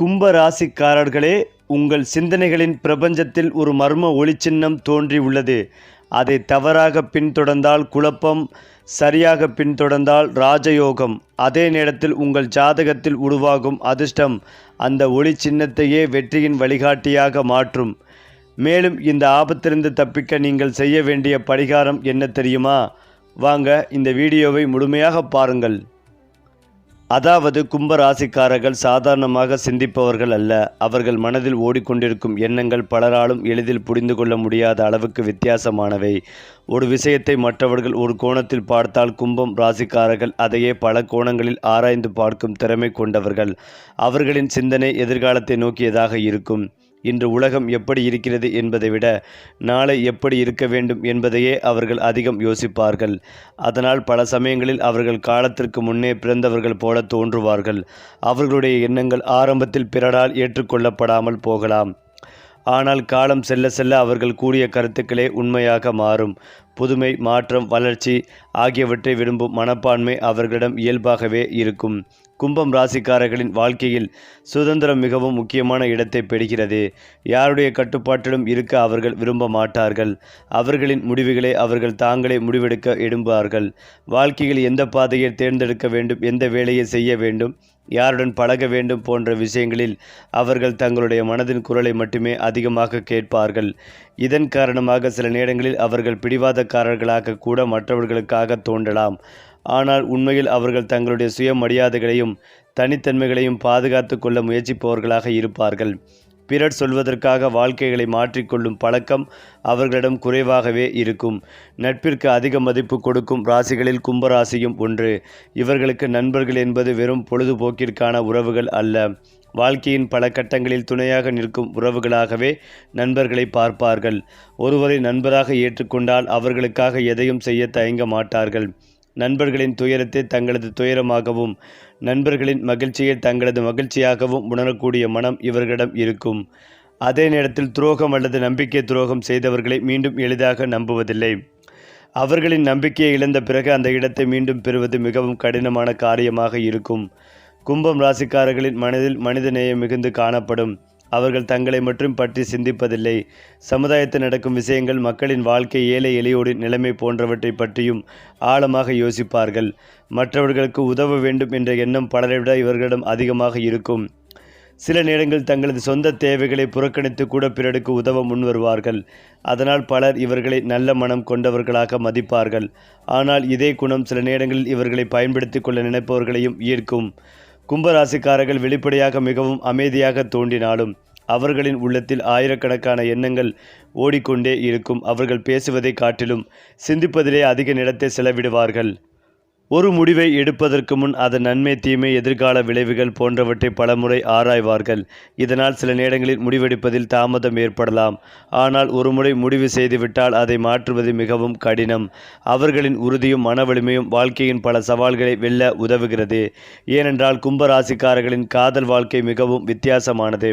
கும்ப ராசிக்காரர்களே, உங்கள் சிந்தனைகளின் பிரபஞ்சத்தில் ஒரு மர்ம ஒளிச்சின்னம் தோன்றி உள்ளது. அதை தவறாக பின்தொடர்ந்தால் குழப்பம், சரியாக பின்தொடர்ந்தால் ராஜயோகம். அதே நேரத்தில் உங்கள் ஜாதகத்தில் உருவாகும் அதிர்ஷ்டம் அந்த ஒளி சின்னத்தையே வெற்றியின் வழிகாட்டியாக மாற்றும். மேலும் இந்த ஆபத்திலிருந்து தப்பிக்க நீங்கள் செய்ய வேண்டிய பரிகாரம் என்ன தெரியுமா? வாங்க இந்த வீடியோவை முழுமையாக பாருங்கள். அதாவது கும்ப ராசிக்காரர்கள் சாதாரணமாக சிந்திப்பவர்கள் அல்ல. அவர்கள் மனதில் ஓடிக்கொண்டிருக்கும் எண்ணங்கள் பலராலும் எளிதில் புரிந்து கொள்ள முடியாத அளவுக்கு வித்தியாசமானவை. ஒரு விஷயத்தை மற்றவர்கள் ஒரு கோணத்தில் பார்த்தால் கும்பம் ராசிக்காரர்கள் அதையே பல கோணங்களில் ஆராய்ந்து பார்க்கும் திறமை கொண்டவர்கள். அவர்களின் சிந்தனை எதிர்காலத்தை நோக்கியதாக இருக்கும். இன்று உலகம் எப்படி இருக்கிறது என்பதை விட நாளை எப்படி இருக்க வேண்டும் என்பதையே அவர்கள் அதிகம் யோசிப்பார்கள். அதனால் பல சமயங்களில் அவர்கள் காலத்திற்கு முன்னே பிறந்தவர்கள் போல தோன்றுவார்கள். அவர்களுடைய எண்ணங்கள் ஆரம்பத்தில் பிறரால் ஏற்றுக்கொள்ளப்படாமல் போகலாம். ஆனால் காலம் செல்ல செல்ல அவர்கள் கூறிய கருத்துக்களே உண்மையாக மாறும். புதுமை, மாற்றம், வளர்ச்சி ஆகியவற்றை விரும்பும் மனப்பான்மை அவர்களிடம் இயல்பாகவே இருக்கும். கும்பம் ராசிக்காரர்களின் வாழ்க்கையில் சுதந்திரம் மிகவும் முக்கியமான இடத்தை பெறுகிறது. யாருடைய கட்டுப்பாட்டிலும் இருக்க அவர்கள் விரும்ப மாட்டார்கள். அவர்களின் முடிவுகளை அவர்கள் தாங்களே முடிவெடுக்க எடுப்பார்கள். வாழ்க்கையில் எந்த பாதையை தேர்ந்தெடுக்க வேண்டும், எந்த வேலையை செய்ய வேண்டும், யாருடன் பழக வேண்டும் போன்ற விஷயங்களில் அவர்கள் தங்களுடைய மனதின் குரலை மட்டுமே அதிகமாக கேட்பார்கள். இதன் காரணமாக சில நேரங்களில் அவர்கள் பிடிவாதக்காரர்களாக கூட மற்றவர்களுக்காக தோன்றலாம். ஆனால் உண்மையில் அவர்கள் தங்களுடைய சுயமரியாதைகளையும் தனித்தன்மைகளையும் பாதுகாத்து கொள்ள முயற்சிப்பவர்களாக இருப்பார்கள். பிறர் சொல்வதற்காக வாழ்க்கைகளை மாற்றிக்கொள்ளும் பழக்கம் அவர்களிடம் குறைவாகவே இருக்கும். நட்பிற்கு அதிக மதிப்பு கொடுக்கும் ராசிகளில் கும்பராசியும் ஒன்று. இவர்களுக்கு நண்பர்கள் என்பது வெறும் பொழுதுபோக்கிற்கான உறவுகள் அல்ல. வாழ்க்கையின் பல கட்டங்களில் துணையாக நிற்கும் உறவுகளாகவே நண்பர்களை பார்ப்பார்கள். ஒருவரை நண்பராக ஏற்றுக்கொண்டால் அவர்களுக்காக எதையும் செய்ய தயங்க மாட்டார்கள். நண்பர்களின் துயரத்தை தங்களது துயரமாகவும் நண்பர்களின் மகிழ்ச்சியை தங்களது மகிழ்ச்சியாகவும் உணரக்கூடிய மனம் இவர்களிடம் இருக்கும். அதே நேரத்தில் துரோகம் அல்லது நம்பிக்கை துரோகம் செய்தவர்களை மீண்டும் எளிதாக நம்புவதில்லை. அவர்களின் நம்பிக்கையை இழந்த பிறகு அந்த இடத்தை மீண்டும் பெறுவது மிகவும் கடினமான காரியமாக இருக்கும். கும்பம் ராசிக்காரர்களின் மனதில் மனித நேயம் மிகுந்து காணப்படும். அவர்கள் தங்களை மட்டும் பற்றி சிந்திப்பதில்லை. சமுதாயத்தில் நடக்கும் விஷயங்கள், மக்களின் வாழ்க்கை, ஏழை எளியோரின் நிலைமை போன்றவற்றை பற்றியும் ஆழமாக யோசிப்பார்கள். மற்றவர்களுக்கு உதவ வேண்டும் என்ற எண்ணம் பலரை விட இவர்களிடம் அதிகமாக இருக்கும். சில நேரங்களில் தங்களது சொந்த தேவைகளை புறக்கணித்து கூட பிறருக்கு உதவ முன்வருவார்கள். அதனால் பலர் இவர்களை நல்ல மனம் கொண்டவர்களாக மதிப்பார்கள். ஆனால் இதே குணம் சில நேரங்களில் இவர்களை பயன்படுத்தி கொள்ள நினைப்பவர்களையும் ஈர்க்கும். கும்பராசிக்காரர்கள் வெளிப்படையாக மிகவும் அமைதியாக தோன்றினாலும் அவர்களின் உள்ளத்தில் ஆயிரக்கணக்கான எண்ணங்கள் ஓடிக்கொண்டே இருக்கும். அவர்கள் பேசுவதை காட்டிலும் சிந்திப்பதிலே அதிக நேரத்தை செலவிடுவார்கள். ஒரு முடிவை எடுப்பதற்கு முன் அதன் நன்மை, தீமை, எதிர்கால விளைவுகள் போன்றவற்றை பலமுறை ஆராய்வார்கள். இதனால் சில நேரங்களில் முடிவெடுப்பதில் தாமதம் ஏற்படலாம். ஆனால் ஒருமுறை முடிவு செய்துவிட்டால் அதை மாற்றுவது மிகவும் கடினம். அவர்களின் உறுதியும் மன வலிமையும் வாழ்க்கையின் பல சவால்களை வெல்ல உதவுகிறது. ஏனென்றால் கும்பராசிக்காரர்களின் காதல் வாழ்க்கை மிகவும் வித்தியாசமானது.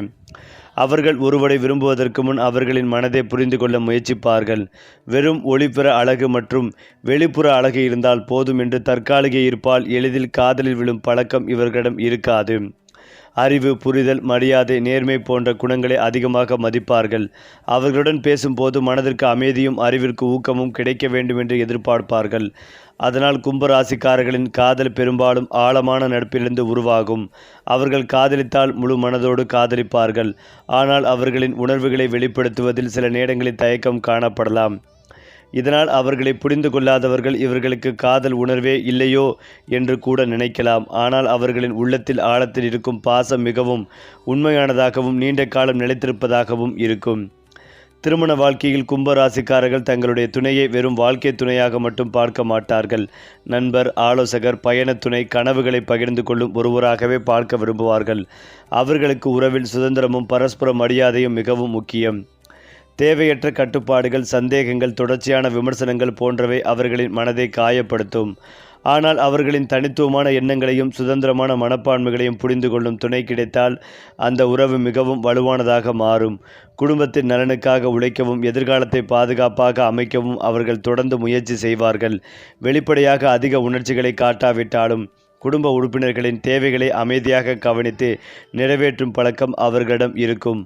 அவர்கள் ஒருவரை விரும்புவதற்கு முன் அவர்களின் மனதை புரிந்து கொள்ள முயற்சிப்பார்கள். வெறும் ஒளிப்புற அழகு மற்றும் வெளிப்புற அழகு இருந்தால் போதும் என்று தற்காலிக ஈர்ப்பால் எளிதில் காதலில் விழும் பழக்கம் இவர்களிடம் இருக்காது. அறிவு, புரிதல், மரியாதை, நேர்மை போன்ற குணங்களை அதிகமாக மதிப்பார்கள். அவர்களுடன் பேசும்போது மனதிற்கு அமைதியும் அறிவிற்கு ஊக்கமும் கிடைக்க வேண்டும் என்று எதிர்பார்ப்பார்கள். அதனால் கும்பராசிக்காரர்களின் காதல் பெரும்பாலும் ஆழமான நட்பிலிருந்து உருவாகும். அவர்கள் காதலித்தால் முழு மனதோடு காதலிப்பார்கள். ஆனால் அவர்களின் உணர்வுகளை வெளிப்படுத்துவதில் சில நேரங்களில் தயக்கம் காணப்படலாம். இதனால் அவர்களை புரிந்து கொள்ளாதவர்கள் இவர்களுக்கு காதல் உணர்வே இல்லையோ என்று கூட நினைக்கலாம். ஆனால் அவர்களின் உள்ளத்தில் ஆழத்தில் இருக்கும் பாசம் மிகவும் உண்மையானதாகவும் நீண்ட காலம் நிலைத்திருப்பதாகவும் இருக்கும். திருமண வாழ்க்கையில் கும்பராசிக்காரர்கள் தங்களுடைய துணையை வெறும் வாழ்க்கை துணையாக மட்டும் பார்க்க மாட்டார்கள். நண்பர், ஆலோசகர், பயண துணை, கனவுகளை பகிர்ந்து கொள்ளும் ஒருவராகவே பார்க்க விரும்புவார்கள். அவர்களுக்கு உறவில் சுதந்திரமும் பரஸ்பர மரியாதையும் மிகவும் முக்கியம். தேவையற்ற கட்டுப்பாடுகள், சந்தேகங்கள், தொடர்ச்சியான விமர்சனங்கள் போன்றவை அவர்களின் மனதை காயப்படுத்தும். ஆனால் அவர்களின் தனித்துவமான எண்ணங்களையும் சுதந்திரமான மனப்பான்மைகளையும் புரிந்து கொள்ளும் துணை கிடைத்தால் அந்த உறவு மிகவும் வலுவானதாக மாறும். குடும்பத்தின் நலனுக்காக உழைக்கவும் எதிர்காலத்தை பாதுகாப்பாக அமைக்கவும் அவர்கள் தொடர்ந்து முயற்சி செய்வார்கள். வெளிப்படையாக அதிக உணர்ச்சிகளை காட்டாவிட்டாலும் குடும்ப உறுப்பினர்களின் தேவைகளை அமைதியாக கவனித்து நிறைவேற்றும் பழக்கம் அவர்களிடம் இருக்கும்.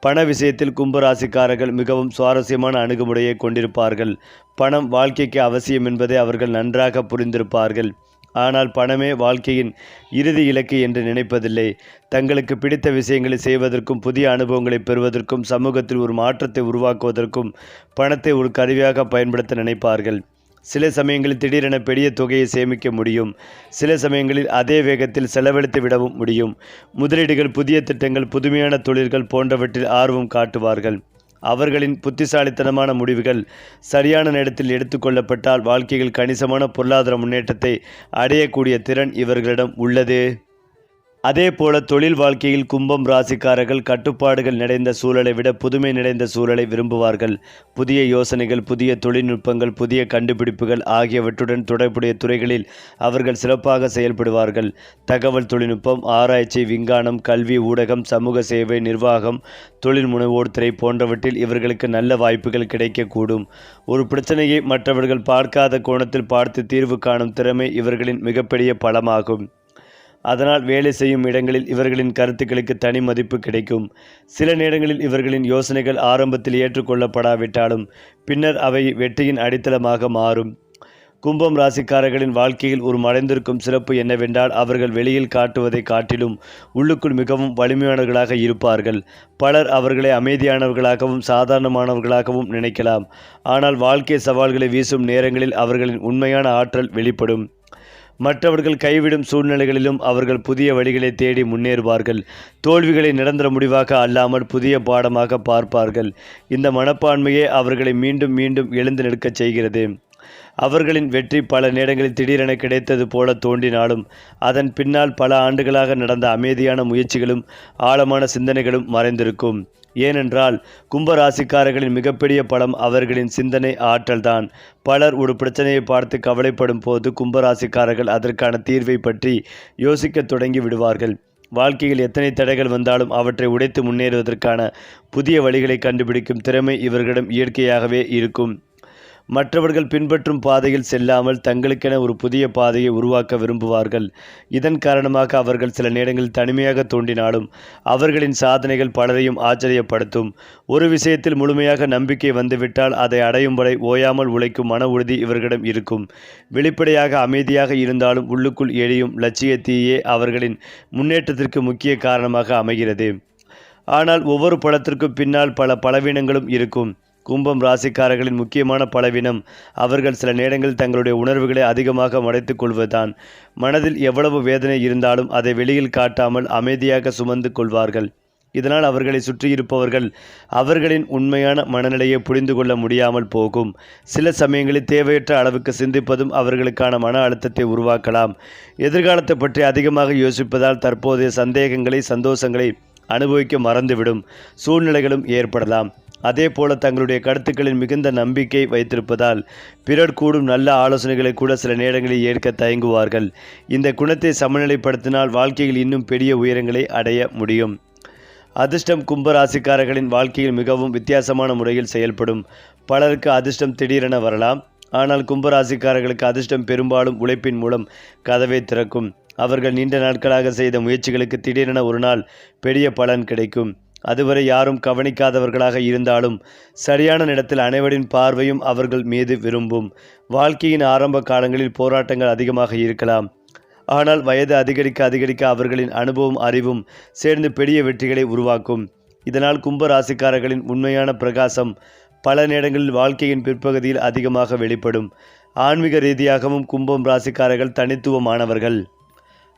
பண விஷயத்தில் கும்பராசிக்காரர்கள் மிகவும் சுவாரஸ்யமான அணுகுமுறையை கொண்டிருப்பார்கள். பணம் வாழ்க்கைக்கு அவசியம் என்பதை அவர்கள் நன்றாக புரிந்திருப்பார்கள். ஆனால் பணமே வாழ்க்கையின் இறுதி இலக்கு என்று நினைப்பதில்லை. தங்களுக்கு பிடித்த விஷயங்களை செய்வதற்கும் புதிய அனுபவங்களை பெறுவதற்கும் சமூகத்தில் ஒரு மாற்றத்தை உருவாக்குவதற்கும் பணத்தை ஒரு கருவியாக பயன்படுத்த நினைப்பார்கள். சில சமயங்களில் திடீரென பெரிய தொகையை சேமிக்க முடியும். சில சமயங்களில் அதே வேகத்தில் செலவழித்து விடவும் முடியும். முதலீடுகள், புதிய திட்டங்கள், புதுமையான தொழில்கள் போன்றவற்றில் ஆர்வம் காட்டுவார்கள். அவர்களின் புத்திசாலித்தனமான முடிவுகள் சரியான நேரத்தில் எடுத்துக்கொள்ளப்பட்டால் வாழ்க்கையில் கணிசமான பொருளாதார முன்னேற்றத்தை அடையக்கூடிய திறன் இவர்களிடம் உள்ளது. அதேபோல தொழில் வாழ்க்கையில் கும்பம் ராசிக்காரர்கள் கட்டுப்பாடுகள் நிறைந்த சூழலை விட புதுமை நிறைந்த சூழலை விரும்புவார்கள். புதிய யோசனைகள், புதிய தொழில்நுட்பங்கள், புதிய கண்டுபிடிப்புகள் ஆகியவற்றுடன் தொடர்புடைய துறைகளில் அவர்கள் சிறப்பாக செயல்படுவார்கள். தகவல் தொழில்நுட்பம், ஆராய்ச்சி, விஞ்ஞானம், கல்வி, ஊடகம், சமூக சேவை, நிர்வாகம், தொழில் முனைவோர் துறை போன்றவற்றில் இவர்களுக்கு நல்ல வாய்ப்புகள் கிடைக்கக்கூடும். ஒரு பிரச்சனையை மற்றவர்கள் பார்க்காத கோணத்தில் பார்த்து தீர்வு காணும் திறமை இவர்களின் மிகப்பெரிய பலமாகும். அதனால் வேலை செய்யும் இடங்களில் இவர்களின் கருத்துக்களுக்கு தனி மதிப்பு கிடைக்கும். சில நேரங்களில் இவர்களின் யோசனைகள் ஆரம்பத்தில் ஏற்றுக்கொள்ளப்படாவிட்டாலும் பின்னர் அவை வெற்றியின் அடித்தளமாக மாறும். கும்பம் ராசிக்காரர்களின் வாழ்க்கையில் ஒரு மறைந்திருக்கும் சிறப்பு என்னவென்றால் அவர்கள் வெளியில் காட்டுவதை காட்டிலும் உள்ளுக்குள் மிகவும் வலிமையானவர்களாக இருப்பார்கள். பலர் அவர்களை அமைதியானவர்களாகவும் சாதாரணமானவர்களாகவும் நினைக்கலாம். ஆனால் வாழ்க்கை சவால்களை வீசும் நேரங்களில் அவர்களின் உண்மையான ஆற்றல் வெளிப்படும். மற்றவர்கள் கைவிடும் சூழ்நிலைகளிலும் அவர்கள் புதிய வழிகளை தேடி முன்னேறுவார்கள். தோல்விகளை நிரந்தர முடிவாக அல்லாமல் புதிய பாடமாக பார்ப்பார்கள். இந்த மனப்பான்மையே அவர்களை மீண்டும் மீண்டும் எழுந்து நிற்கச் செய்கிறது. அவர்களின் வெற்றி பல நேரங்களில் திடீரென கிடைத்தது போல தோன்றினாலும் அதன் பின்னால் பல ஆண்டுகளாக நடந்த அமைதியான முயற்சிகளும் ஆழமான சிந்தனைகளும் மறைந்திருக்கும். ஏனென்றால் கும்பராசிக்காரர்களின் மிகப்பெரிய பலம் அவர்களின் சிந்தனை ஆற்றல்தான். பலர் ஒரு பிரச்சனையை பார்த்து கவலைப்படும் போது கும்பராசிக்காரர்கள் அதற்கான தீர்வை பற்றி யோசிக்க தொடங்கி விடுவார்கள். வாழ்க்கையில் எத்தனை தடைகள் வந்தாலும் அவற்றை உடைத்து முன்னேறுவதற்கான புதிய வழிகளை கண்டுபிடிக்கும் திறமை இவர்களிடம் இயற்கையாகவே இருக்கும். மற்றவர்கள் பின்பற்றும் பாதையில் செல்லாமல் தங்களுக்கென ஒரு புதிய பாதையை உருவாக்க விரும்புவார்கள். இதன் காரணமாக அவர்கள் சில நேரங்களில் தனிமையாக தோன்றினாலும் அவர்களின் சாதனைகள் பலரையும் ஆச்சரியப்படுத்தும். ஒரு விஷயத்தில் முழுமையாக நம்பிக்கை வந்துவிட்டால் அதை அடையும் வரை ஓயாமல் உழைக்கும் மன உறுதி இவர்களிடம் இருக்கும். வெளிப்படையாக அமைதியாக இருந்தாலும் உள்ளுக்குள் எரியும் லட்சிய தீயே அவர்களின் முன்னேற்றத்திற்கு முக்கிய காரணமாக அமைகிறது. ஆனால் ஒவ்வொரு பலத்திற்கும் பின்னால் பல பலவீனங்களும் இருக்கும். கும்பம் ராசிக்காரர்களின் முக்கியமான பலவீனம் அவர்கள் சில நேரங்களில் தங்களுடைய உணர்வுகளை அதிகமாக மறைத்துக் கொள்வதுதான். மனதில் எவ்வளவு வேதனை இருந்தாலும் அதை வெளியில் காட்டாமல் அமைதியாக சுமந்து கொள்வார்கள். இதனால் அவர்களை சுற்றியிருப்பவர்கள் அவர்களின் உண்மையான மனநிலையை புரிந்து கொள்ள முடியாமல் போகும். சில சமயங்களில் தேவையற்ற அளவுக்கு சிந்திப்பதும் அவர்களுக்கான மன அழுத்தத்தை உருவாக்கலாம். எதிர்காலத்தை பற்றி அதிகமாக யோசிப்பதால் தற்போதைய சந்தோஷங்களை அனுபவிக்க மறந்துவிடும் சூழ்நிலைகளும் ஏற்படலாம். அதே போல தங்களுடைய கருத்துக்களில் மிகுந்த நம்பிக்கை வைத்திருப்பதால் பிறர் கூடும் நல்ல ஆலோசனைகளை கூட சில நேரங்களில் ஏற்க தயங்குவார்கள். இந்த குணத்தை சமநிலைப்படுத்தினால் வாழ்க்கையில் இன்னும் பெரிய உயரங்களை அடைய முடியும். அதிர்ஷ்டம் கும்பராசிக்காரர்களின் வாழ்க்கையில் மிகவும் வித்தியாசமான முறையில் செயல்படும். பலருக்கு அதிர்ஷ்டம் திடீரென வரலாம். ஆனால் கும்பராசிக்காரர்களுக்கு அதிர்ஷ்டம் பெரும்பாலும் உழைப்பின் மூலம் கதவை திறக்கும். அவர்கள் நீண்ட நாட்களாக செய்த முயற்சிகளுக்கு திடீரென ஒரு நாள் பெரிய பலன் கிடைக்கும். அதுவரை யாரும் கவனிக்காதவர்களாக இருந்தாலும் சரியான நேரத்தில் அனைவரின் பார்வையும் அவர்கள் மீது விரும்பும். வாழ்க்கையின் ஆரம்ப காலங்களில் போராட்டங்கள் அதிகமாக இருக்கலாம். ஆனால் வயது அதிகரிக்க அவர்களின் அனுபவம், அறிவும் சேர்ந்து பெரிய வெற்றிகளை உருவாக்கும். இதனால் கும்ப ராசிக்காரர்களின் உண்மையான பிரகாசம் பல நேரங்களில் வாழ்க்கையின் பிற்பகுதியில் அதிகமாக வெளிப்படும். ஆன்மீக ரீதியாகவும் கும்பம் ராசிக்காரர்கள் தனித்துவமானவர்கள்.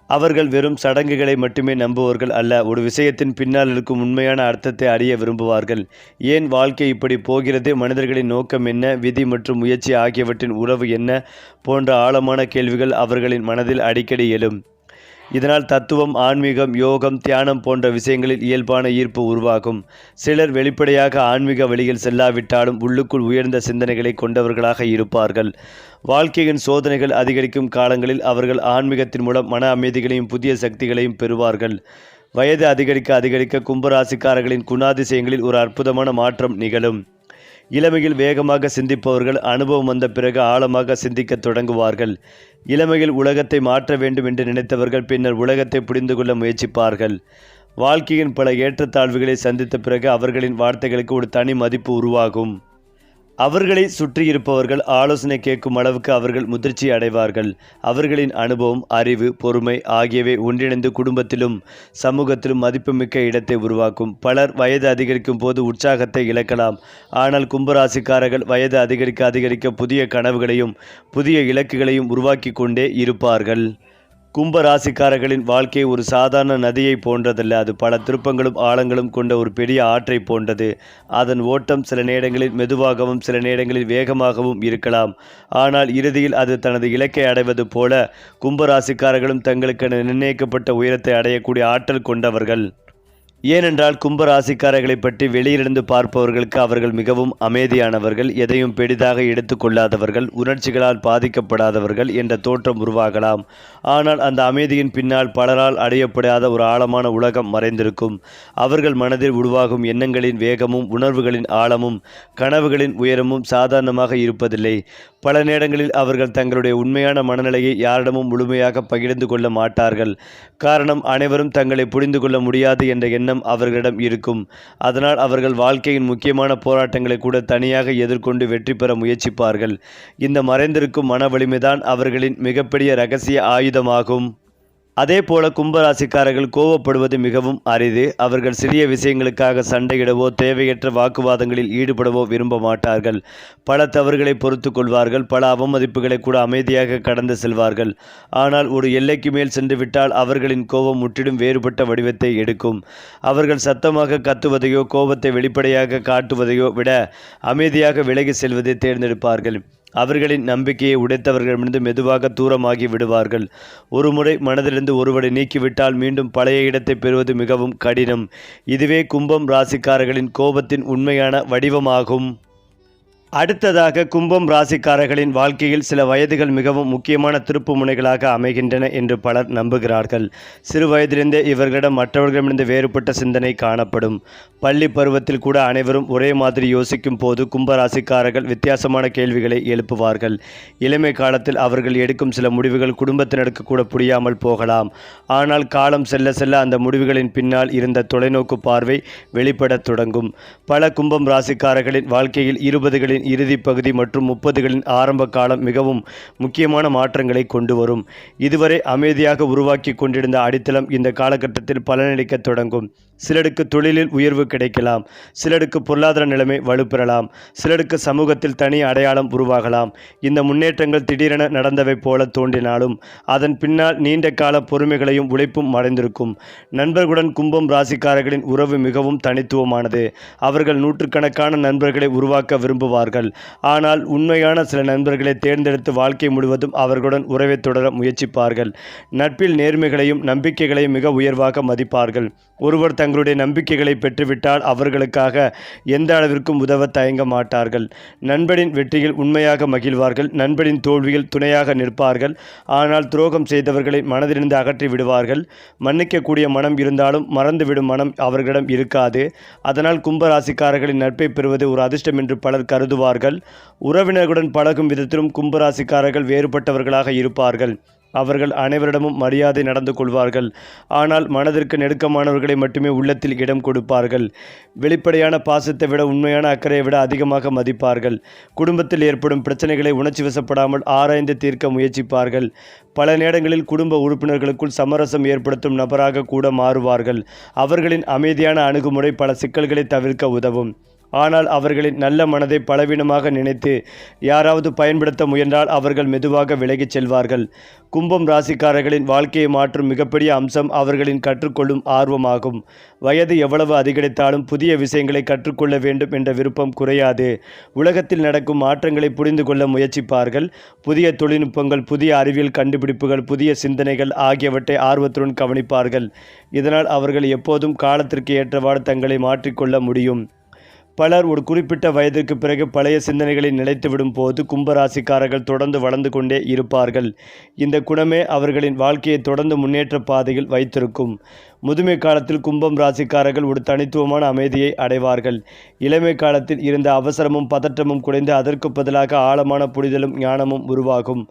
அவர்கள் வெறும் சடங்குகளை மட்டுமே நம்புவர்கள் அல்ல. ஒரு விஷயத்தின் பின்னால் இருக்கும் உண்மையான அர்த்தத்தை அறிய விரும்புவார்கள். ஏன் வாழ்க்கை இப்படி போகிறது, மனிதர்களின் நோக்கம் என்ன, விதி மற்றும் முயற்சி ஆகியவற்றின் உறவு என்ன போன்ற ஆழமான கேள்விகள் அவர்களின் மனதில் அடிக்கடி எழும். இதனால் தத்துவம், ஆன்மீகம், யோகம், தியானம் போன்ற விஷயங்களில் இயல்பான ஈர்ப்பு உருவாகும். சிலர் வெளிப்படையாக ஆன்மீக வழியில் செல்லாவிட்டாலும் உள்ளுக்குள் உயர்ந்த சிந்தனைகளை கொண்டவர்களாக இருப்பார்கள். வாழ்க்கையின் சோதனைகள் அதிகரிக்கும் காலங்களில் அவர்கள் ஆன்மீகத்தின் மூலம் மன அமைதிகளையும் புதிய சக்திகளையும் பெறுவார்கள். வயது அதிகரிக்க கும்பராசிக்காரர்களின் குணாதிசயங்களில் ஒரு அற்புதமான மாற்றம் நிகழும். இளமையில் வேகமாக சிந்திப்பவர்கள் அனுபவம் வந்த பிறகு ஆழமாக சிந்திக்க தொடங்குவார்கள். இளமையில் உலகத்தை மாற்ற வேண்டும் என்று நினைத்தவர்கள் பின்னர் உலகத்தை புரிந்து கொள்ள முயற்சிப்பார்கள். வாழ்க்கையின் பல ஏற்றத்தாழ்வுகளை சந்தித்த பிறகு அவர்களின் வார்த்தைகளுக்கு ஒரு தனி மதிப்பு உருவாகும். அவர்களை சுற்றியிருப்பவர்கள் ஆலோசனை கேட்கும் அளவுக்கு அவர்கள் முதிர்ச்சி அடைவார்கள். அவர்களின் அனுபவம், அறிவு, பொறுமை ஆகியவை ஒன்றிணைந்து குடும்பத்திலும் சமூகத்திலும் மதிப்புமிக்க இடத்தை உருவாக்கும். பலர் வயது அதிகரிக்கும் போது உற்சாகத்தை இழக்கலாம். ஆனால் கும்பராசிக்காரர்கள் வயது அதிகரிக்க புதிய கனவுகளையும் புதிய இலக்குகளையும் உருவாக்கி கொண்டே இருப்பார்கள். கும்ப ராசிக்காரர்களின் வாழ்க்கை ஒரு சாதாரண நதியை போன்றதல்ல. அது பல திருப்பங்களும் ஆழங்களும் கொண்ட ஒரு பெரிய ஆற்றை போன்றது. அதன் ஓட்டம் சில நேரங்களில் மெதுவாகவும் சில நேரங்களில் வேகமாகவும் இருக்கலாம். ஆனால் இறுதியில் அது தனது இலக்கை அடைவது போல கும்பராசிக்காரர்களும் தங்களுக்கென நிர்ணயிக்கப்பட்ட உயரத்தை அடையக்கூடிய ஆற்றல் கொண்டவர்கள். ஏனென்றால் கும்ப ராசிக்காரர்களை பற்றி வெளியிலிருந்து பார்ப்பவர்களுக்கு அவர்கள் மிகவும் அமைதியானவர்கள், எதையும் பெரிதாக எடுத்துக்கொள்ளாதவர்கள், உணர்ச்சிகளால் பாதிக்கப்படாதவர்கள் என்ற தோற்றம் உருவாகலாம். ஆனால் அந்த அமைதியின் பின்னால் பலரால் அடையப்படாத ஒரு ஆழமான உலகம் மறைந்திருக்கும். அவர்கள் மனதில் உருவாகும் எண்ணங்களின் வேகமும் உணர்வுகளின் ஆழமும் கனவுகளின் உயரமும் சாதாரணமாக இருப்பதில்லை. பல நேரங்களில் அவர்கள் தங்களுடைய உண்மையான மனநிலையை யாரிடமும் முழுமையாக பகிர்ந்து கொள்ள மாட்டார்கள். காரணம், அனைவரும் தங்களை புரிந்து கொள்ள முடியாது என்ற எண்ணம் அவர்களிடம் இருக்கும். அதனால் அவர்கள் வாழ்க்கையின் முக்கியமான போராட்டங்களை கூட தனியாக எதிர்கொண்டு வெற்றி பெற முயற்சிப்பார்கள். இந்த மறைந்திருக்கும் மன வலிமைதான் அவர்களின் மிகப்பெரிய இரகசிய ஆயுதமாகும். அதே போல கும்பராசிக்காரர்கள் கோவப்படுவது மிகவும் அரிது. அவர்கள் சிறிய விஷயங்களுக்காக சண்டையிடவோ தேவையற்ற வாக்குவாதங்களில் ஈடுபடவோ விரும்ப மாட்டார்கள். பல தவறுகளை பொறுத்து கொள்வார்கள். பல அவமதிப்புகளை கூட அமைதியாக கடந்து செல்வார்கள். ஆனால் ஒரு எல்லைக்கு மேல் சென்று விட்டால் அவர்களின் கோபம் முற்றிலும் வேறுபட்ட வடிவத்தை எடுக்கும். அவர்கள் சத்தமாக கத்துவதையோ கோபத்தை வெளிப்படையாக காட்டுவதையோ விட அமைதியாக விலகி செல்வதை தேர்ந்தெடுப்பார்கள். அவர்களின் நம்பிக்கையை உடைத்தவர்களிடமிருந்து மெதுவாக தூரமாகி விடுவார்கள். ஒருமுறை மனதிலிருந்து ஒருவரை நீக்கிவிட்டால் மீண்டும் பழைய இடத்தை பெறுவது மிகவும் கடினம். இதுவே கும்பம் ராசிக்காரர்களின் கோபத்தின் உண்மையான வடிவமாகும். அடுத்ததாக கும்பம் ராசிக்காரர்களின் வாழ்க்கையில் சில வயதுகள் மிகவும் முக்கியமான திருப்பு முனைகளாக அமைகின்றன என்று பலர் நம்புகிறார்கள். சிறு வயதிலிருந்தே இவர்களிடம் மற்றவர்களிடமிருந்து வேறுபட்ட சிந்தனை காணப்படும். பள்ளி பருவத்தில் கூட அனைவரும் ஒரே மாதிரி யோசிக்கும் போது கும்ப ராசிக்காரர்கள் வித்தியாசமான கேள்விகளை எழுப்புவார்கள். இளமை காலத்தில் அவர்கள் எடுக்கும் சில முடிவுகள் குடும்பத்தினருக்கு கூட புரியாமல் போகலாம். ஆனால் காலம் செல்ல செல்ல அந்த முடிவுகளின் பின்னால் இருந்த தொலைநோக்கு பார்வை வெளிப்படத் தொடங்கும். பல கும்பம் ராசிக்காரர்களின் வாழ்க்கையில் 20களின் இறுதி பகுதி மற்றும் 30களின் ஆரம்ப காலம் மிகவும் முக்கியமான மாற்றங்களை கொண்டு வரும். இதுவரை அமைதியாக உருவாக்கி கொண்டிருந்த அடித்தளம் இந்த காலகட்டத்தில் பலனளிக்க தொடங்கும். சிலருக்கு தொழிலில் உயர்வு கிடைக்கலாம். சிலருக்கு பொருளாதார நிலைமை வலுப்பெறலாம். சிலருக்கு சமூகத்தில் தனி அடையாளம் உருவாகலாம். இந்த முன்னேற்றங்கள் திடீரென நடந்தவை போல தோன்றினாலும் அதன் பின்னால் நீண்ட கால பொறுமைகளையும் உழைப்பும் மறைந்திருக்கும். நண்பர்களுடன் கும்பம் ராசிக்காரர்களின் உறவு மிகவும் தனித்துவமானது. அவர்கள் நூற்றுக்கணக்கான நண்பர்களை உருவாக்க விரும்புவார்கள். ஆனால் உண்மையான சில நண்பர்களை தேர்ந்தெடுத்து வாழ்க்கை முழுவதும் அவர்களுடன் உறவை தொடர முயற்சிப்பார்கள். நட்பில் நேர்மைகளையும் நம்பிக்கைகளையும் மிக உயர்வாக மதிப்பார்கள். ஒருவர் தங்களுடைய நம்பிக்கைகளை பெற்றுவிட்டால் அவர்களுக்காக எந்த அளவிற்கும் உதவ தயங்க மாட்டார்கள். நண்பனின் வெற்றியில் உண்மையாக மகிழ்வார்கள். நண்பனின் தோல்வியில் துணையாக நிற்பார்கள். ஆனால் துரோகம் செய்தவர்களை மனதிலிருந்து அகற்றி விடுவார்கள். மன்னிக்கக்கூடிய மனம் இருந்தாலும் மறந்துவிடும் மனம் அவர்களிடம் இருக்காது. அதனால் கும்பராசிக்காரர்களின் நட்பை பெறுவது ஒரு அதிர்ஷ்டம் என்று பலர் கருதுவார்கள். உறவினர்களுடன் பழகும் விதத்திலும் கும்பராசிக்காரர்கள் வேறுபட்டவர்களாக இருப்பார்கள். அவர்கள் அனைவரிடமும் மரியாதை நடந்து கொள்வார்கள். ஆனால் மனதிற்கு நெருக்கமானவர்களை மட்டுமே உள்ளத்தில் இடம் கொடுப்பார்கள். வெளிப்படையான பாசத்தை விட உண்மையான அக்கறையை விட அதிகமாக மதிப்பார்கள். குடும்பத்தில் ஏற்படும் பிரச்சனைகளை உணர்ச்சி வசப்படாமல் ஆராய்ந்து தீர்க்க முயற்சிப்பார்கள். பல நேரங்களில் குடும்ப உறுப்பினர்களுக்குள் சமரசம் ஏற்படுத்தும் நபராக கூட மாறுவார்கள். அவர்களின் அமைதியான அணுகுமுறை பல சிக்கல்களை தவிர்க்க உதவும். ஆனால் அவர்களின் நல்ல மனதை பலவீனமாக நினைத்து யாராவது பயன்படுத்த முயன்றால் அவர்கள் மெதுவாக விலகிச் செல்வார்கள். கும்பம் ராசிக்காரர்களின் வாழ்க்கையை மாற்றும் மிகப்பெரிய அம்சம் அவர்களின் கற்றுக்கொள்ளும் ஆர்வமாகும். வயது எவ்வளவு அதிகரித்தாலும் புதிய விஷயங்களை கற்றுக்கொள்ள வேண்டும் என்ற விருப்பம் குறையாது. உலகத்தில் நடக்கும் மாற்றங்களை புரிந்து கொள்ள முயற்சிப்பார்கள். புதிய தொழில்நுட்பங்கள், புதிய அறிவியல் கண்டுபிடிப்புகள், புதிய சிந்தனைகள் ஆகியவற்றை ஆர்வத்துடன் கவனிப்பார்கள். இதனால் அவர்கள் எப்போதும் காலத்திற்கு ஏற்றவாறு தங்களை மாற்றிக்கொள்ள முடியும். பலர் ஒரு குறிப்பிட்ட வயதிற்கு பிறகு பழைய சிந்தனைகளில் நிலைத்துவிடும் போது கும்பராசிக்காரர்கள் தொடர்ந்து வளர்ந்து கொண்டே இருப்பார்கள். இந்த குணமே அவர்களின் வாழ்க்கையை தொடர்ந்து முன்னேற்ற பாதையில் வைத்திருக்கும். முதுமை காலத்தில் கும்பம் ராசிக்காரர்கள் ஒரு தனித்துவமான அமைதியை அடைவார்கள். இளமை காலத்தில் இருந்த அவசரமும் பதற்றமும் குறைந்து அதற்கு பதிலாக ஆழமான புரிதலும் ஞானமும் உருவாகும்.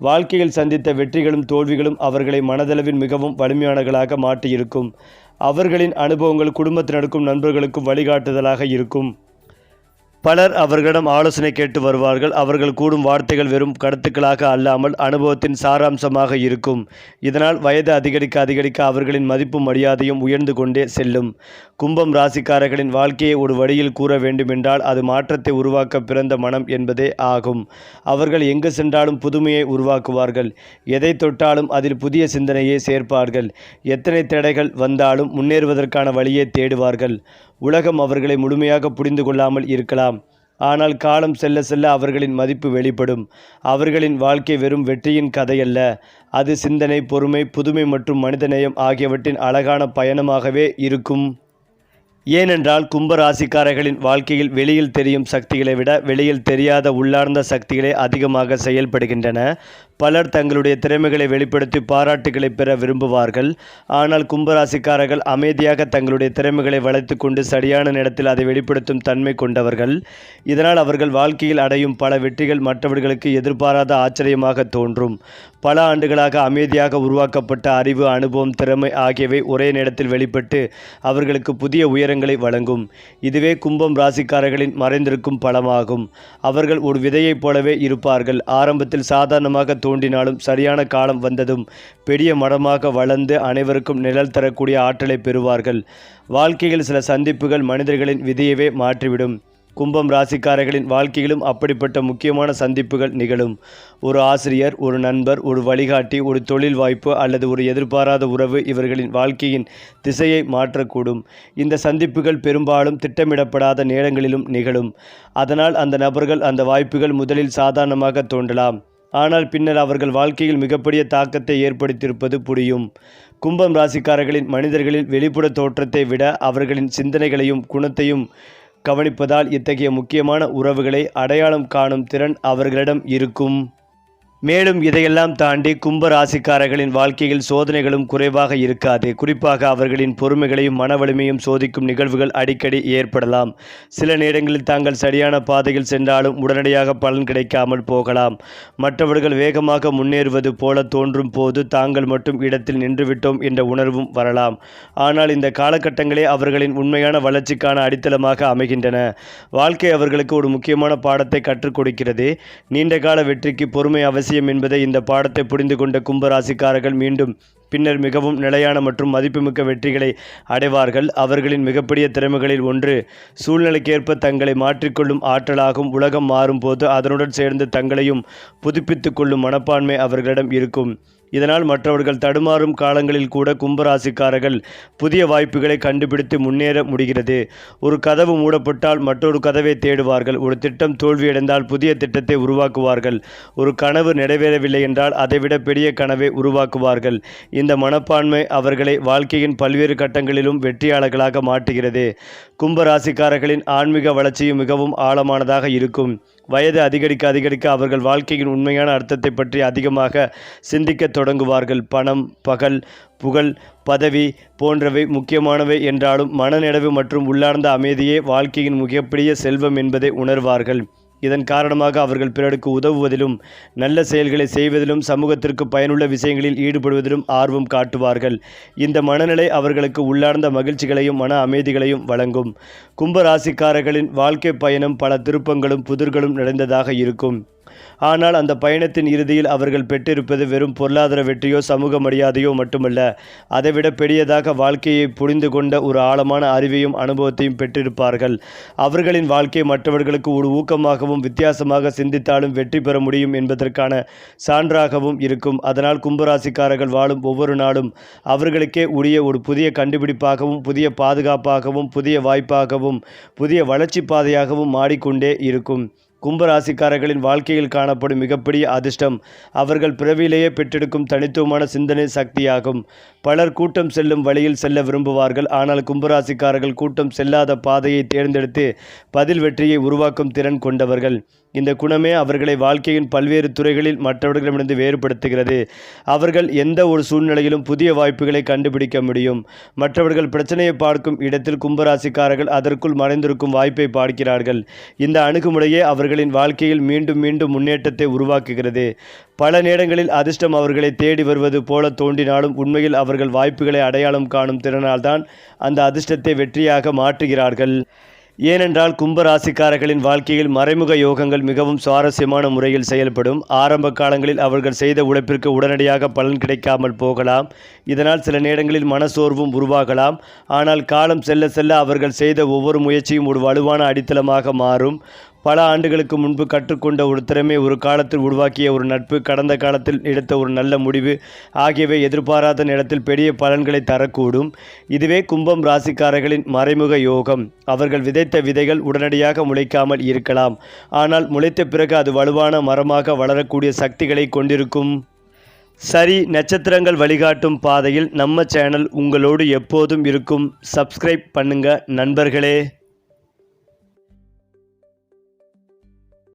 வாழ்க்கையில் சந்தித்த வெற்றிகளும் தோல்விகளும் அவர்களை மனதளவில் மிகவும் வலிமையானவர்களாக மாற்றியிருக்கும். அவர்களின் அனுபவங்கள் குடும்பத்தினருக்கும் நண்பர்களுக்கும் வழிகாட்டுதலாக இருக்கும். பலர் அவர்களிடம் ஆலோசனை கேட்டு வருவார்கள். அவர்கள் கூடும் வார்த்தைகள் வெறும் கருத்துக்களாக அல்லாமல் அனுபவத்தின் சாராம்சமாக இருக்கும். இதனால் வயது அதிகரிக்க அதிகரிக்க அவர்களின் மதிப்பும் மரியாதையும் உயர்ந்து கொண்டே செல்லும். கும்பம் ராசிக்காரர்களின் வாழ்க்கையை ஒரு வழியில் கூற வேண்டுமென்றால் அது மாற்றத்தை உருவாக்க பிறந்த மனம் என்பதே ஆகும். அவர்கள் எங்கு சென்றாலும் புதுமையை உருவாக்குவார்கள். எதை தொட்டாலும் அதில் புதிய சிந்தனையை சேர்ப்பார்கள். எத்தனை தடைகள் வந்தாலும் முன்னேறுவதற்கான வழியை தேடுவார்கள். உலகம் அவர்களை முழுமையாக புரிந்து கொள்ளாமல் இருக்கலாம். ஆனால் காலம் செல்ல செல்ல அவர்களின் மதிப்பு வெளிப்படும். அவர்களின் வாழ்க்கை வெறும் வெற்றியின் கதையல்ல. அது சிந்தனை, பொறுமை, புதுமை மற்றும் மனிதநேயம் ஆகியவற்றின் அழகான பயணமாகவே இருக்கும். ஏனென்றால் கும்பராசிக்காரர்களின் வாழ்க்கையில் வெளியில் தெரியும் சக்திகளை விட வெளியில் தெரியாத உள்ளார்ந்த சக்திகளே அதிகமாக செயல்படுகின்றன. பலர் தங்களுடைய திறமைகளை வெளிப்படுத்தி பாராட்டுகளை பெற விரும்புவார்கள். ஆனால் கும்பராசிக்காரர்கள் அமைதியாக தங்களுடைய திறமைகளை வளைத்து கொண்டு சரியான நேரத்தில் அதை வெளிப்படுத்தும் தன்மை கொண்டவர்கள். இதனால் அவர்கள் வாழ்க்கையில் அடையும் பல வெற்றிகள் மற்றவர்களுக்கு எதிர்பாராத ஆச்சரியமாக தோன்றும். பல ஆண்டுகளாக அமைதியாக உருவாக்கப்பட்ட அறிவு, அனுபவம், திறமை ஆகியவை ஒரே நேரத்தில் வெளிப்பட்டு அவர்களுக்கு புதிய உயரங்களை வழங்கும். இதுவே கும்பம் ராசிக்காரர்களின் மறைந்திருக்கும் பலமாகும். அவர்கள் ஒரு விதையைப் போலவே இருப்பார்கள். ஆரம்பத்தில் சாதாரணமாக தோன்றினாலும் சரியான காலம் வந்ததும் பெரிய மரமாக வளர்ந்து அனைவருக்கும் நிழல் தரக்கூடிய ஆற்றலை பெறுவார்கள். வாழ்க்கையில் சில சந்திப்புகள் மனிதர்களின் விதியவே மாற்றிவிடும். கும்பம் ராசிக்காரர்களின் வாழ்க்கையிலும் அப்படிப்பட்ட முக்கியமான சந்திப்புகள் நிகழும். ஒரு ஆசிரியர், ஒரு நண்பர், ஒரு வழிகாட்டி, ஒரு தொழில் வாய்ப்பு அல்லது ஒரு எதிர்பாராத உறவு இவர்களின் வாழ்க்கையின் திசையை மாற்றக்கூடும். இந்த சந்திப்புகள் பெரும்பாலும் திட்டமிடப்படாத நேரங்களிலும் நிகழும். அதனால் அந்த நபர்கள், அந்த வாய்ப்புகள் முதலில் சாதாரணமாக தோன்றலாம். ஆனால் பின்னர் அவர்கள் வாழ்க்கையில் மிகப்பெரிய தாக்கத்தை ஏற்படுத்தியிருப்பது புரியும். கும்பம் ராசிக்காரர்களின் மனிதர்களில் வெளிப்புற தோற்றத்தை விட அவர்களின் சிந்தனைகளையும் குணத்தையும் கவனிப்பதால் இத்தகைய முக்கியமான உறவுகளை அடையாளம் காணும் திறன் அவர்களிடம் இருக்கும். மேலும் இதையெல்லாம் தாண்டி கும்ப ராசிக்காரர்களின் வாழ்க்கையில் சோதனைகளும் குறைவாக இருக்காது. குறிப்பாக அவர்களின் பொறுமைகளையும் மன வலிமையும் சோதிக்கும் நிகழ்வுகள் அடிக்கடி ஏற்படலாம். சில நேரங்களில் தாங்கள் சரியான பாதையில் சென்றாலும் உடனடியாக பலன் கிடைக்காமல் போகலாம். மற்றவர்கள் வேகமாக முன்னேறுவது போல தோன்றும் போது தாங்கள் மட்டும் இடத்தில் நின்றுவிட்டோம் என்ற உணர்வும் வரலாம். ஆனால் இந்த காலகட்டங்களே அவர்களின் உண்மையான வளர்ச்சிக்கான அடித்தளமாக அமைகின்றன. வாழ்க்கை அவர்களுக்கு ஒரு முக்கியமான பாடத்தை கற்றுக் கொடுக்கிறது. நீண்டகால வெற்றிக்கு பொறுமை அவசியம் என்பதை இந்த பாடத்தை புரிந்து கொண்ட கும்பராசிக்காரர்கள் மீண்டும் பின்னர் மிகவும் நிலையான மற்றும் மதிப்புமிக்க வெற்றிகளை அடைவார்கள். அவர்களின் மிகப்பெரிய திறமைகளில் ஒன்று சூழ்நிலைக்கேற்ப தங்களை மாற்றிக்கொள்ளும் ஆற்றலாகும். உலகம் மாறும்போது அதனுடன் சேர்ந்து தங்களையும் புதுப்பித்து கொள்ளும் மனப்பான்மை அவர்களிடம் இருக்கும். இதனால் மற்றவர்கள் தடுமாறும் காலங்களில் கூட கும்பராசிக்காரர்கள் புதிய வாய்ப்புகளை கண்டுபிடித்து முன்னேற முடிகிறது. ஒரு கதவு மூடப்பட்டால் மற்றொரு கதவை தேடுவார்கள். ஒரு திட்டம் தோல்வியடைந்தால் புதிய திட்டத்தை உருவாக்குவார்கள். ஒரு கனவு நிறைவேறவில்லை என்றால் அதைவிட பெரிய கனவை உருவாக்குவார்கள். இந்த மனப்பான்மை அவர்களை வாழ்க்கையின் பல்வேறு கட்டங்களிலும் வெற்றியாளர்களாக மாற்றுகிறது. கும்பராசிக்காரர்களின் ஆன்மீக வளர்ச்சியும் மிகவும் ஆழமானதாக இருக்கும். வயது அதிகரிக்க அதிகரிக்க அவர்கள் வாழ்க்கையின் உண்மையான அர்த்தத்தை பற்றி அதிகமாக சிந்திக்க தொடங்குவார்கள். பணம், புகழ், பதவி போன்றவை முக்கியமானவை என்றாலும் மனநிறைவு மற்றும் உள்ளார்ந்த அமைதியே வாழ்க்கையின் மிகப்பெரிய செல்வம் என்பதை உணர்வார்கள். இதன் காரணமாக அவர்கள் பிறருக்கு உதவுவதிலும் நல்ல செயல்களை செய்வதிலும் சமூகத்திற்கு பயனுள்ள விஷயங்களில் ஈடுபடுவதிலும் ஆர்வம் காட்டுவார்கள். இந்த மனநிலை அவர்களுக்கு உள்ளார்ந்த மகிழ்ச்சிகளையும் மன அமைதிகளையும் வழங்கும். கும்பராசிக்காரர்களின் வாழ்க்கை பயணம் பல திருப்பங்களும் புதிர்களும் நிறைந்ததாக இருக்கும். ஆனால் அந்த பயணத்தின் இறுதியில் அவர்கள் பெற்றிருப்பது வெறும் பொருளாதார வெற்றியோ சமூக மரியாதையோ மட்டுமல்ல. அதைவிட பெரியதாக வாழ்க்கையை புரிந்து கொண்ட ஒரு ஆழமான அறிவையும் அனுபவத்தையும் பெற்றிருப்பார்கள். அவர்களின் வாழ்க்கை மற்றவர்களுக்கு ஒரு ஊக்கமாகவும் வித்தியாசமாக சிந்தித்தாலும் வெற்றி பெற முடியும் என்பதற்கான சான்றாகவும் இருக்கும். அதனால் கும்பராசிக்காரர்கள் வாழும் ஒவ்வொரு நாளும் அவர்களுக்கே உரிய ஒரு புதிய கண்டுபிடிப்பாகவும் புதிய பாதுகாப்பாகவும் புதிய வாய்ப்பாகவும் புதிய வளர்ச்சி பாதையாகவும் மாறிக்கொண்டே இருக்கும். கும்பராசிக்காரர்களின் வாழ்க்கையில் காணப்படும் மிகப்பெரிய அதிர்ஷ்டம் அவர்கள் பிறவியிலேயே பெற்றெடுக்கும் தனித்துவமான சிந்தனை சக்தியாகும். பலர் கூட்டம் செல்லும் வழியில் செல்ல விரும்புவார்கள். ஆனால் கும்பராசிக்காரர்கள் கூட்டம் செல்லாத பாதையை தேர்ந்தெடுத்து பதில் வெற்றியை உருவாக்கும் திறன் கொண்டவர்கள். இந்த குணமே அவர்களை வாழ்க்கையின் பல்வேறு துறைகளில் மற்றவர்களிடமிருந்து வேறுபடுத்துகிறது. அவர்கள் எந்த ஒரு சூழ்நிலையிலும் புதிய வாய்ப்புகளை கண்டுபிடிக்க முடியும். மற்றவர்கள் பிரச்சனையை பார்க்கும் இடத்தில் கும்பராசிக்காரர்கள் அதற்குள் மறைந்திருக்கும் வாய்ப்பை பார்க்கிறார்கள். இந்த அணுகுமுறையே அவர்களின் வாழ்க்கையில் மீண்டும் மீண்டும் முன்னேற்றத்தை உருவாக்குகிறது. பல நேரங்களில் அதிர்ஷ்டம் அவர்களை தேடி வருவது போல தோன்றினாலும் உண்மையில் அவர்கள் வாய்ப்புகளை அடையாளம் காணும் திறனால்தான் அந்த அதிர்ஷ்டத்தை வெற்றியாக மாற்றுகிறார்கள். ஏனென்றால் கும்பராசிக்காரர்களின் வாழ்க்கையில் மறைமுக யோகங்கள் மிகவும் சுவாரஸ்யமான முறையில் செயல்படும். ஆரம்ப காலங்களில் அவர்கள் செய்த உழைப்பிற்கு உடனடியாக பலன் கிடைக்காமல் போகலாம். இதனால் சில நேரங்களில் மனசோர்வும் உருவாகலாம். ஆனால் காலம் செல்ல செல்ல அவர்கள் செய்த ஒவ்வொரு முயற்சியும் ஒரு வலுவான அடித்தளமாக மாறும். பல ஆண்டுகளுக்கு முன்பு கற்றுக்கொண்ட ஒரு திறமை, ஒரு காலத்தில் உருவாக்கிய ஒரு நட்பு, கடந்த காலத்தில் எடுத்த ஒரு நல்ல முடிவு ஆகியவை எதிர்பாராத நேரத்தில் பெரிய பலன்களை தரக்கூடும். இதுவே கும்பம் ராசிக்காரர்களின் மறைமுக யோகம். அவர்கள் விதைத்த விதைகள் உடனடியாக முளைக்காமல் இருக்கலாம். ஆனால் முளைத்த பிறகு அது வலுவான மரமாக வளரக்கூடிய சக்திகளை கொண்டிருக்கும். சரி, நட்சத்திரங்கள் வழிகாட்டும் பாதையில் நம்ம சேனல் உங்களோடு எப்போதும் இருக்கும். சப்ஸ்கிரைப் பண்ணுங்க நண்பர்களே.